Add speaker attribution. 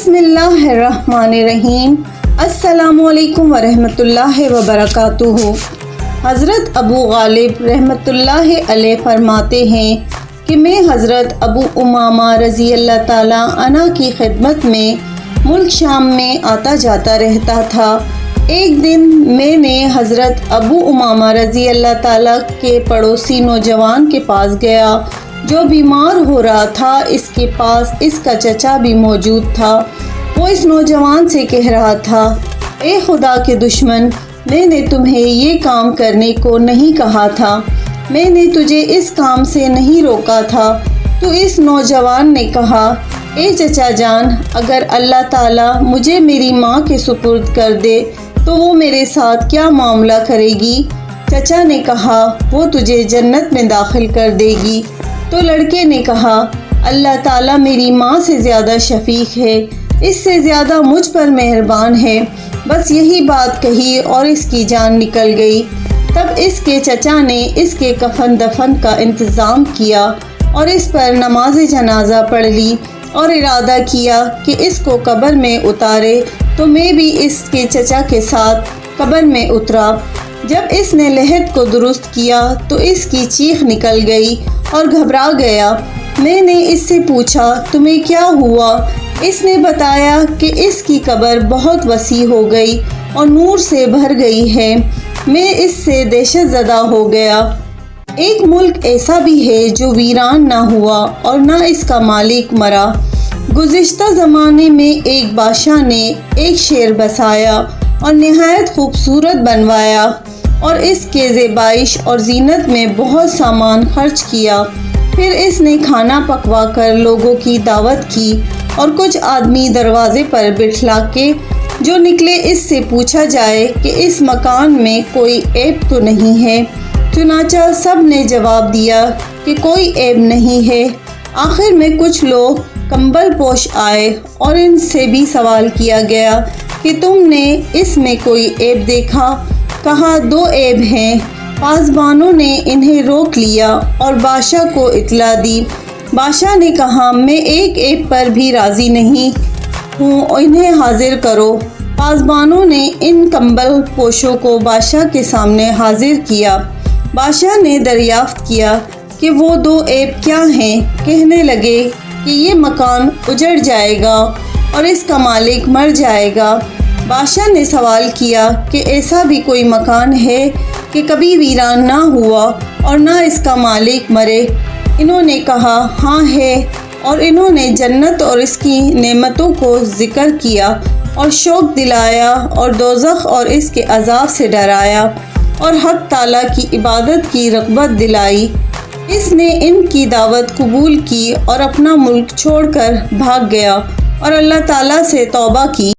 Speaker 1: बिस्मिल्लाहिर्रहमानिर्रहीम। अस्सलामुअलैकुम वरहमतुल्लाहि वबरकातुहू। हज़रत अबू गालिब रहमतुल्लाहि अलैह फरमाते हैं कि मैं हज़रत अबू उमामा रज़ी अल्लाह ताला अन्हु की खिदमत में मुल्क शाम में आता जाता रहता था। एक दिन मैंने हज़रत अबू उमामा रज़ी अल्लाह ताला के पड़ोसी नौजवान के पास गया जो बीमार हो रहा था। इसके पास इसका चचा भी मौजूद था। वो इस नौजवान से कह रहा था, ए खुदा के दुश्मन, मैंने तुम्हें ये काम करने को नहीं कहा था, मैंने तुझे इस काम से नहीं रोका था। तो इस नौजवान ने कहा, ए चचा जान, अगर अल्लाह ताला मुझे मेरी माँ के सुपुर्द कर दे तो वो मेरे साथ क्या मामला करेगी? चचा ने कहा, वो तुझे जन्नत में दाखिल कर देगी। तो लड़के ने कहा, अल्लाह ताला मेरी माँ से ज़्यादा शफीक है, इससे ज़्यादा मुझ पर मेहरबान है। बस यही बात कही और इसकी जान निकल गई। तब इसके चचा ने इसके कफन दफन का इंतज़ाम किया और इस पर नमाज जनाजा पढ़ ली और इरादा किया कि इसको कब्र में उतारे। तो मैं भी इसके चचा के साथ कब्र में उतरा। जब इसने लहद को दुरुस्त किया तो इसकी चीख निकल गई और घबरा गया। मैंने इससे पूछा, तुम्हें क्या हुआ? इसने बताया कि इसकी कब्र बहुत वसी हो गई और नूर से भर गई है। मैं इससे दहशत ज़दा हो गया। एक मुल्क ऐसा भी है जो वीरान ना हुआ और ना इसका मालिक मरा। गुज़िश्ता ज़माने में एक बादशाह ने एक शेर बसाया और नहायत खूबसूरत बनवाया और इसके ज़ेबाइश और ज़ीनत में बहुत सामान खर्च किया। फिर इसने खाना पकवा कर लोगों की दावत की और कुछ आदमी दरवाज़े पर बिठला के जो निकले इससे पूछा जाए कि इस मकान में कोई ऐब तो नहीं है। चुनाचा सब ने जवाब दिया कि कोई ऐब नहीं है। आखिर में कुछ लोग कंबल पोश आए और इनसे भी सवाल किया गया कि तुमने इसमें कोई ऐब देखा? कहा, दो ऐब हैं। पासबानों ने इन्हें रोक लिया और बादशाह को इतला दी। बादशाह ने कहा, मैं एक ऐब पर भी राज़ी नहीं हूँ, इन्हें हाजिर करो। पासबानों ने इन कंबल पोशों को बादशाह के सामने हाजिर किया। बादशाह ने दरियाफ्त किया कि वो दो ऐब क्या हैं। कहने लगे कि ये मकान उजड़ जाएगा और इसका मालिक मर जाएगा। बादशाह ने सवाल किया कि ऐसा भी कोई मकान है कि कभी वीरान ना हुआ और ना इसका मालिक मरे? इन्होंने कहा, हाँ है। और इन्होंने जन्नत और इसकी नेमतों को ज़िक्र किया और शौक़ दिलाया और दोज़ख और इसके अज़ाब से डराया और हक़ ताला की इबादत की रग़बत दिलाई। इसने इनकी दावत कबूल की और अपना मुल्क छोड़कर भाग गया और अल्लाह ताला से तौबा की।